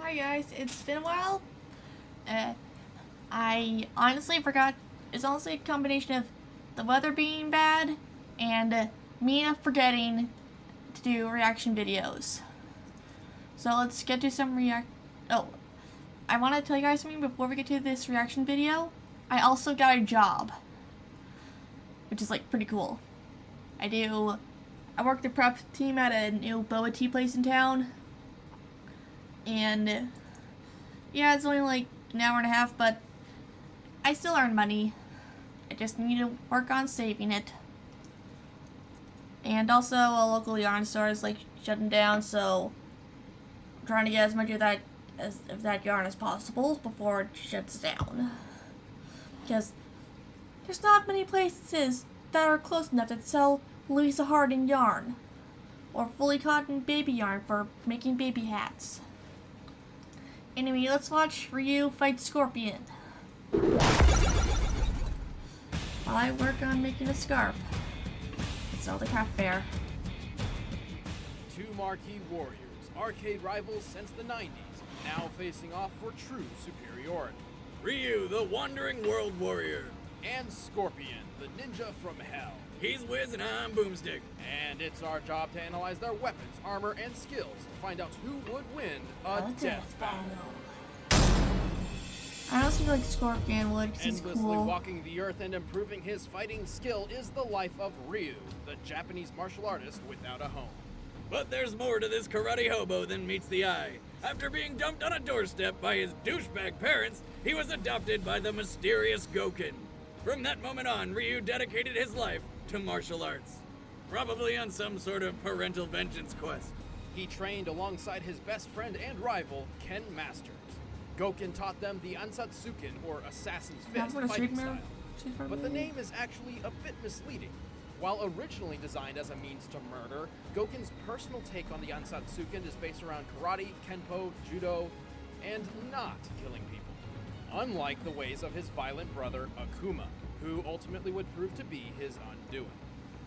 Hi guys, it's been a while. I honestly forgot. It's honestly a combination of the weather being bad and me forgetting to do reaction videos. So let's get to some Oh, I want to tell you guys something before we get to this reaction video. I also got a job, which is like pretty cool. I work the prep team at a new boba tea place in town. And yeah, it's only like an hour and a half, but I still earn money. I just need to work on saving it. And also, a local yarn store is like shutting down, so I'm trying to get as much of that yarn as possible before it shuts down. Because there's not many places that are close enough that sell Louisa Harding yarn or fully cotton baby yarn for making baby hats. Anyway, let's watch Ryu fight Scorpion while I work on making a scarf. It's all the craft fair. Two marquee warriors, arcade rivals since the 90s, now facing off for true superiority. Ryu, the Wandering World Warrior. And Scorpion, the ninja from hell. He's Wiz and I'm Boomstick. And it's our job to analyze their weapons, armor, and skills to find out who would win a death battle. I also feel like Scorpion would because he's Endlessly cool. walking the earth and improving his fighting skill is the life of Ryu, the Japanese martial artist without a home. But there's more to this karate hobo than meets the eye. After being dumped on a doorstep by his douchebag parents, he was adopted by the mysterious Goken. From that moment on, Ryu dedicated his life to martial arts. Probably on some sort of parental vengeance quest. He trained alongside his best friend and rival, Ken Masters. Goken taught them the Ansatsuken, or Assassin's Fist, fighting style. But the name is actually a bit misleading. While originally designed as a means to murder, Goken's personal take on the Ansatsuken is based around karate, kenpo, judo, and not killing people. Unlike the ways of his violent brother, Akuma, who ultimately would prove to be his undoing.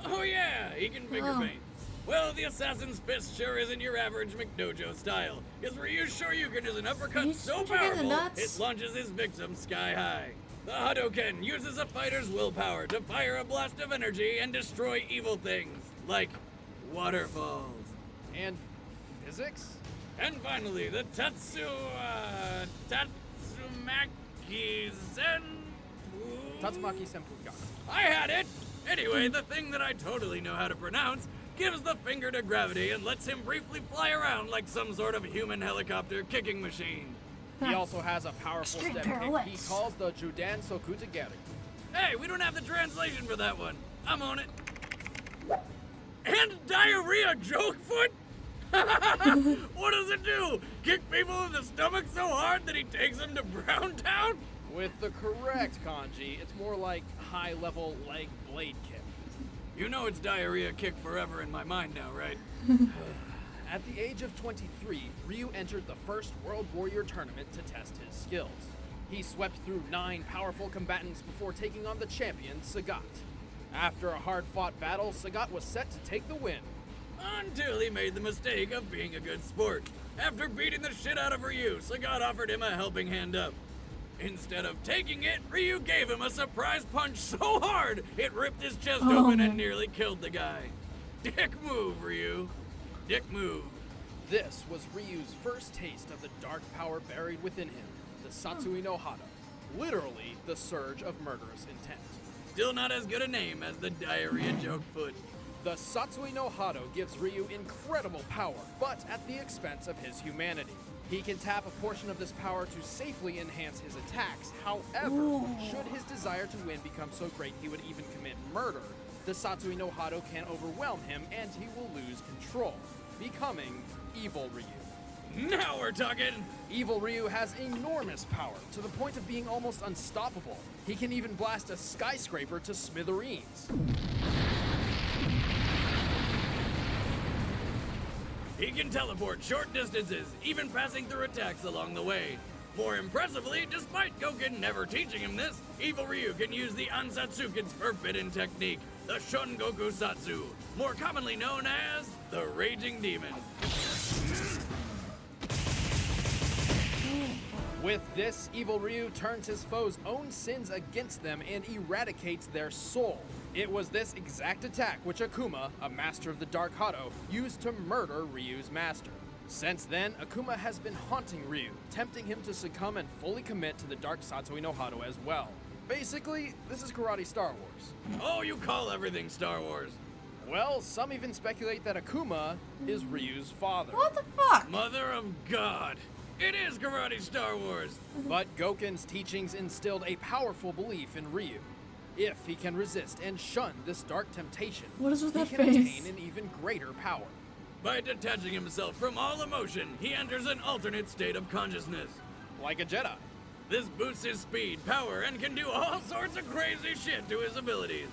Oh yeah, he can figure paint. Well, the Assassin's Fist sure isn't your average McDojo style. His Ryu's Shoryuken is an uppercut so powerful, it launches his victim sky high. The Hadouken uses a fighter's willpower to fire a blast of energy and destroy evil things, like waterfalls. And physics? And finally, the Tatsumaki Senpuka. I had it! Anyway, the thing that I totally know how to pronounce gives the finger to gravity and lets him briefly fly around like some sort of human helicopter kicking machine. He also has a powerful step kick he calls the Judan Sokutagari. Hey, we don't have the translation for that one. I'm on it. And diarrhea joke foot? What does it do? Kick people in the stomach so hard that he takes them to Browntown? With the correct kanji, it's more like high-level leg blade kick. You know it's diarrhea kick forever in my mind now, right? At the age of 23, Ryu entered the first World Warrior tournament to test his skills. He swept through 9 powerful combatants before taking on the champion, Sagat. After a hard-fought battle, Sagat was set to take the win. Until he made the mistake of being a good sport. After beating the shit out of Ryu, Sagat offered him a helping hand up. Instead of taking it, Ryu gave him a surprise punch so hard, it ripped his chest open and nearly killed the guy. Dick move, Ryu. Dick move. This was Ryu's first taste of the dark power buried within him, the Satsui no Hado, literally the surge of murderous intent. Still not as good a name as the diarrhea joke foot. The Satsui no Hado gives Ryu incredible power, but at the expense of his humanity. He can tap a portion of this power to safely enhance his attacks. However, should his desire to win become so great he would even commit murder, the Satsui no Hado can overwhelm him and he will lose control, becoming Evil Ryu. Now we're talking! Evil Ryu has enormous power, to the point of being almost unstoppable. He can even blast a skyscraper to smithereens. He can teleport short distances, even passing through attacks along the way. More impressively, despite Goken never teaching him this, Evil Ryu can use the Ansatsuken's forbidden technique, the Shungoku Satsu, more commonly known as the Raging Demon. With this, evil Ryu turns his foes' own sins against them and eradicates their soul. It was this exact attack which Akuma, a master of the Dark Hado, used to murder Ryu's master. Since then, Akuma has been haunting Ryu, tempting him to succumb and fully commit to the Dark Satsui no Hado as well. Basically, this is karate Star Wars. Oh, you call everything Star Wars. Well, some even speculate that Akuma is Ryu's father. What the fuck? Mother of God. It is karate Star Wars. But Goken's teachings instilled a powerful belief in Ryu. If he can resist and shun this dark temptation, What is with that he can face? attain an even greater power. By detaching himself from all emotion, he enters an alternate state of consciousness. Like a Jedi. This boosts his speed, power, and can do all sorts of crazy shit to his abilities.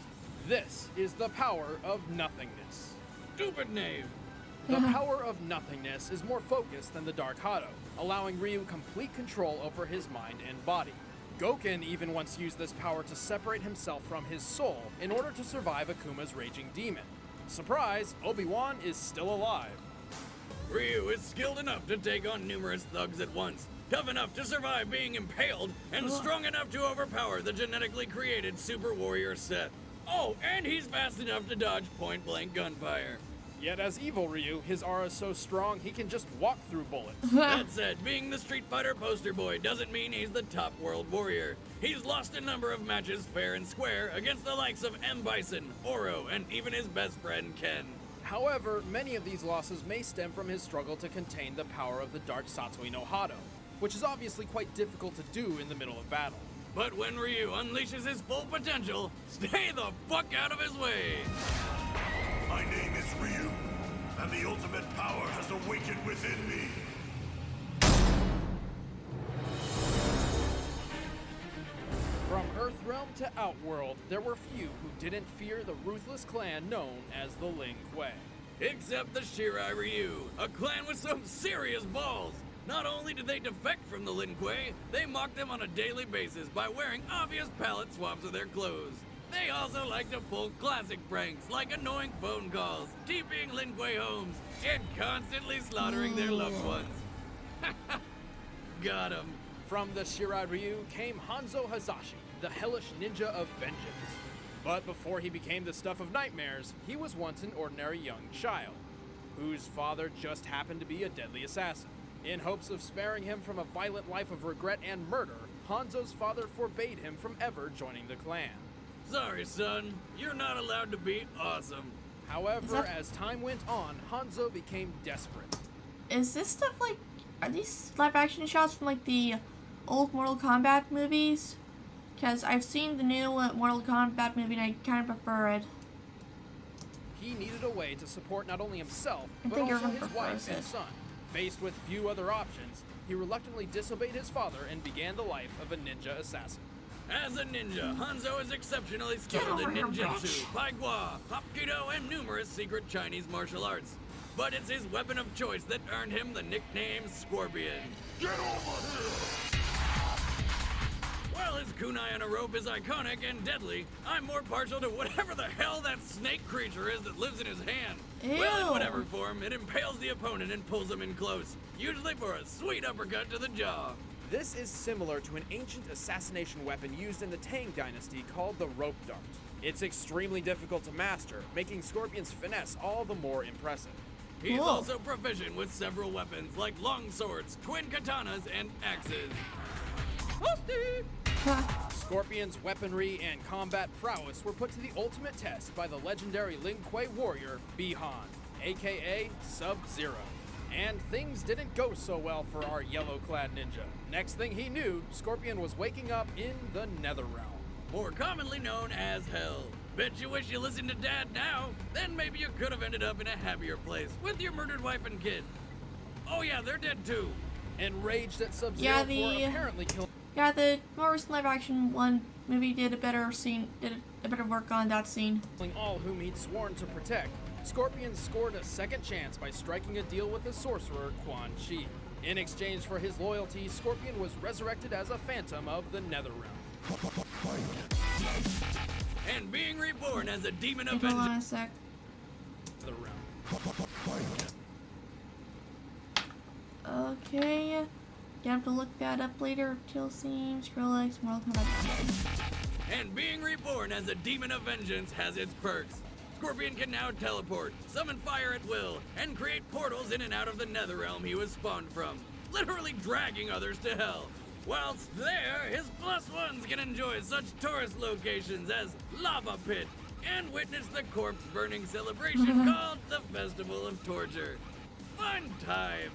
This is the power of nothingness. Stupid name. The power of nothingness is more focused than the Dark Hado, allowing Ryu complete control over his mind and body. Goken even once used this power to separate himself from his soul in order to survive Akuma's raging demon. Surprise, Obi-Wan is still alive. Ryu is skilled enough to take on numerous thugs at once, tough enough to survive being impaled, and strong enough to overpower the genetically created super warrior Seth. Oh, and he's fast enough to dodge point-blank gunfire. Yet as evil Ryu, his aura is so strong he can just walk through bullets. That said, being the Street Fighter poster boy doesn't mean he's the top world warrior. He's lost a number of matches fair and square against the likes of M. Bison, Oro, and even his best friend Ken. However, many of these losses may stem from his struggle to contain the power of the Dark Satsui no Hado, which is obviously quite difficult to do in the middle of battle. But when Ryu unleashes his full potential, stay the fuck out of his way! My name is Ryu, and the ultimate power has awakened within me. From Earthrealm to Outworld, there were few who didn't fear the ruthless clan known as the Lin Kuei. Except the Shirai Ryu, a clan with some serious balls. Not only did they defect from the Lin Kuei, they mocked them on a daily basis by wearing obvious palette swaps of their clothes. They also like to pull classic pranks like annoying phone calls, TPing Lin Kuei homes, and constantly slaughtering their loved ones. Got 'em. From the Shirai Ryu came Hanzo Hazashi, the hellish ninja of vengeance. But before he became the stuff of nightmares, he was once an ordinary young child, whose father just happened to be a deadly assassin. In hopes of sparing him from a violent life of regret and murder, Hanzo's father forbade him from ever joining the clan. Sorry, son. You're not allowed to be awesome. However, as time went on, Hanzo became desperate. Is this stuff like, are these live action shots from like the old Mortal Kombat movies? Because I've seen the new Mortal Kombat movie and I kind of prefer it. He needed a way to support not only himself, I but think also everyone his wife prefers and it. son. Faced with few other options, he reluctantly disobeyed his father and began the life of a ninja assassin. As a ninja, Hanzo is exceptionally skilled in over here, ninjutsu, bitch. pai gua, hapkido, and numerous secret Chinese martial arts. But it's his weapon of choice that earned him the nickname Scorpion. Get over here! While his kunai on a rope is iconic and deadly, I'm more partial to whatever the hell that snake creature is that lives in his hand. Well, in Ew. whatever form, it impales the opponent and pulls him in close, usually for a sweet uppercut to the jaw. This is similar to an ancient assassination weapon used in the Tang Dynasty called the rope dart. It's extremely difficult to master, making Scorpion's finesse all the more impressive. He's Cool. also proficient with several weapons like long swords, twin katanas, and axes. Scorpion's weaponry and combat prowess were put to the ultimate test by the legendary Lin Kuei warrior, Bihan, aka Sub-Zero. And things didn't go so well for our yellow-clad ninja. Next thing he knew, Scorpion was waking up in the Netherrealm. More commonly known as Hell. Bet you wish you listened to Dad now. Then maybe you could have ended up in a happier place with your murdered wife and kid. Oh yeah, they're dead too. Enraged at Sub-Zero Yeah, for apparently killing Yeah, the more recent live action one movie did a better work on that scene. all whom he'd sworn to protect, Scorpion scored a second chance by striking a deal with the sorcerer Quan Chi. In exchange for his loyalty, Scorpion was resurrected as a phantom of the Netherrealm. And being reborn as a demon of Hold vengeance. on a sec. Netherrealm. Okay. You have to look that up later. Kill Scene, Skrillex, Mortal Kombat. And being reborn as a demon of vengeance has its perks. Scorpion can now teleport, summon fire at will, and create portals in and out of the Netherrealm he was spawned from, literally dragging others to hell. Whilst there, his plus ones can enjoy such tourist locations as Lava Pit and witness the corpse burning celebration called the Festival of Torture. Fun times!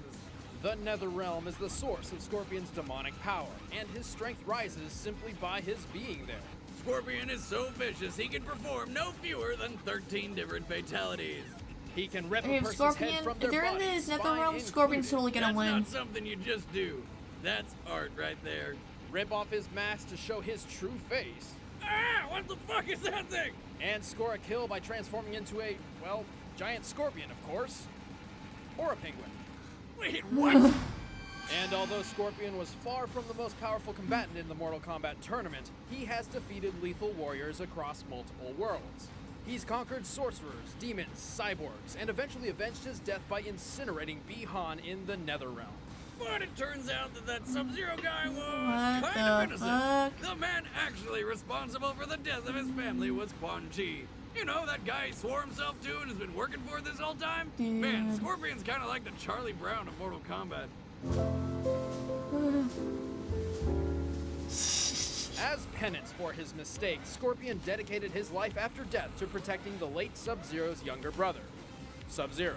The Netherrealm is the source of Scorpion's demonic power, and his strength rises simply by his being there. Scorpion is so vicious he can perform no fewer than 13 different fatalities. He can rip Hey, a person's Scorpion, head from if their they're in body, the spine Netherrealm, Scorpion's totally gonna That's win. not something you just do. That's art right there. rip off his mask to show his true face, Ah! What the fuck is that thing? and score a kill by transforming into a, well, giant scorpion, of course. Or a penguin. Wait, what? And although Scorpion was far from the most powerful combatant in the Mortal Kombat tournament, he has defeated lethal warriors across multiple worlds. He's conquered sorcerers, demons, cyborgs, and eventually avenged his death by incinerating Bi-Han in the Netherrealm. But it turns out that Sub-Zero guy was What kind of the innocent. fuck? The man actually responsible for the death of his family was Quan Chi. You know, that guy he swore himself to and has been working for this whole time? Man, Dude. Scorpion's kind of like the Charlie Brown of Mortal Kombat. As penance for his mistake, Scorpion dedicated his life after death to protecting the late Sub-Zero's younger brother, Sub-Zero.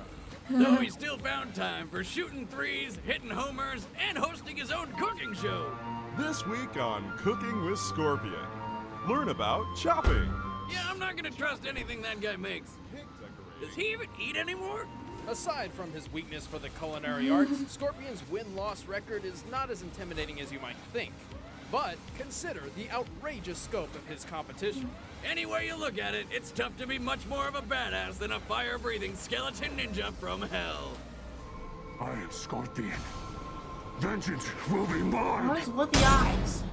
Though he still found time for shooting threes, hitting homers, and hosting his own cooking show. This week on Cooking with Scorpion, learn about chopping. Yeah, I'm not gonna trust anything that guy makes. Does he even eat anymore? Aside from his weakness for the culinary arts, Scorpion's win-loss record is not as intimidating as you might think. But consider the outrageous scope of his competition. Any way you look at it, it's tough to be much more of a badass than a fire-breathing skeleton ninja from hell. I am Scorpion. Vengeance will be mine. What's with the eyes?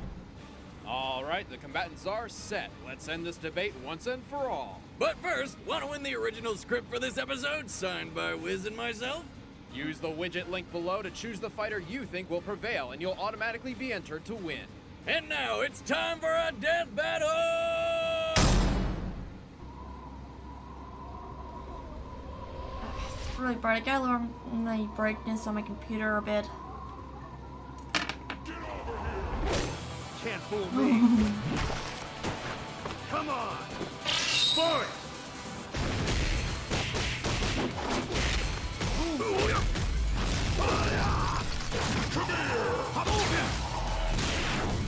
Alright, the combatants are set. Let's end this debate once and for all. But first, want to win the original script for this episode, signed by Wiz and myself? Use the widget link below to choose the fighter you think will prevail, and you'll automatically be entered to win. And now it's time for a death battle! It's really bright. I gotta lower my brightness on my computer a bit. Can't fool me. Come on. Fight.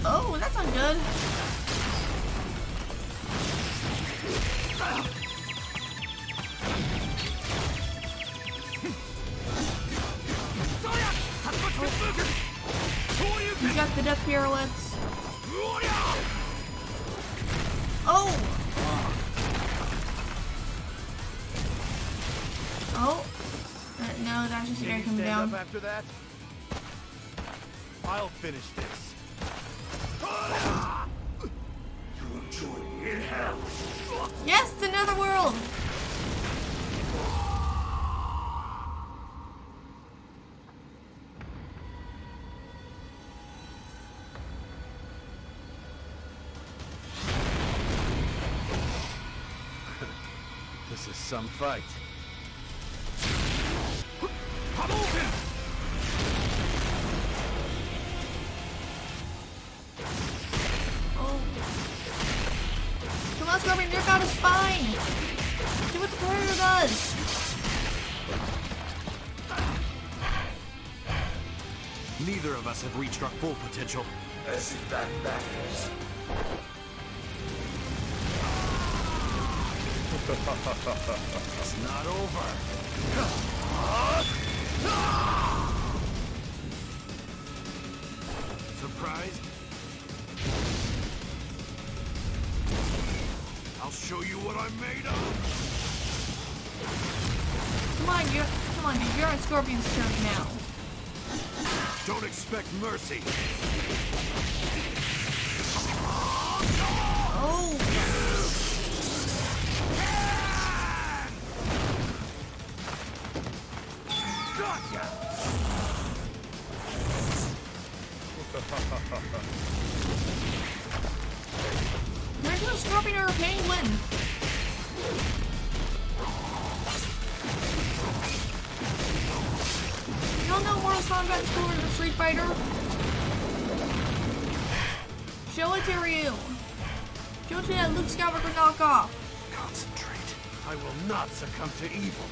Oh, that sounds good. You got the death pirouettes. Oh! Oh! No, that's just air coming down. After that, I'll finish this. You'll join me in hell. Yes, it's another world! This is some fight. Oh. Come on, Scorpion, rip out his spine! Do what the predator does! Neither of us have reached our full potential. As if that matters. It's not over. Surprised? I'll show you what I'm made of. Come on, dude, you're on Scorpion's turn now. Don't expect mercy. Oh! You're into a scorpion or a penguin. You don't know Mortal Kombat's cooler than Street Fighter? Show it to Ryu. Show it to that Luke Skywalker knockoff. Concentrate. I will not succumb to evil.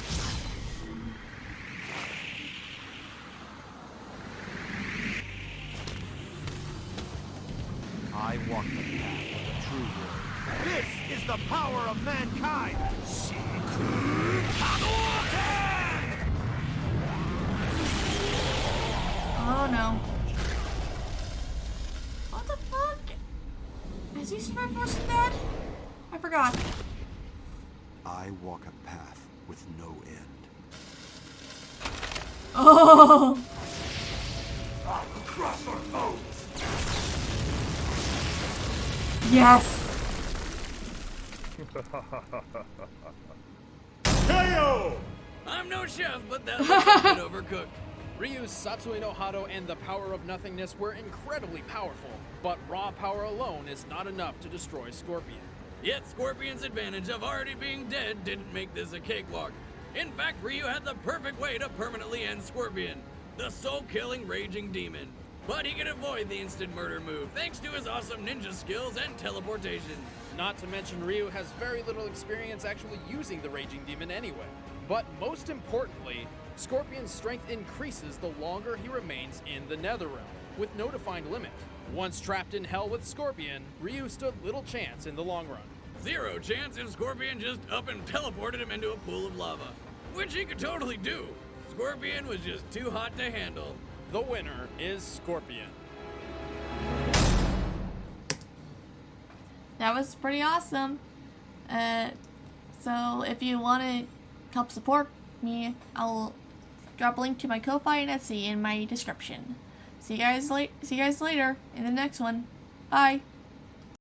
I walk the path of the true world. This is the power of mankind! Oh no. What the fuck? Has he survived worse than that? I forgot. I walk a path with no end. Oh! I'll crush our foes! Yes! KO! I'm no chef, but that looks a bit overcooked. Ryu's Satsui no Hado and the power of nothingness were incredibly powerful, but raw power alone is not enough to destroy Scorpion. Yet Scorpion's advantage of already being dead didn't make this a cakewalk. In fact, Ryu had the perfect way to permanently end Scorpion, the soul-killing raging demon. But he can avoid the instant murder move thanks to his awesome ninja skills and teleportation. Not to mention Ryu has very little experience actually using the raging demon anyway. But most importantly, Scorpion's strength increases the longer he remains in the Netherrealm, with no defined limit. Once trapped in hell with Scorpion, Ryu stood little chance in the long run. Zero chance if Scorpion just up and teleported him into a pool of lava, which he could totally do. Scorpion was just too hot to handle. The winner is Scorpion. That was pretty awesome. So if you want to help support me, I'll drop a link to my Ko-Fi and Etsy in my description. See you guys later in the next one. Bye.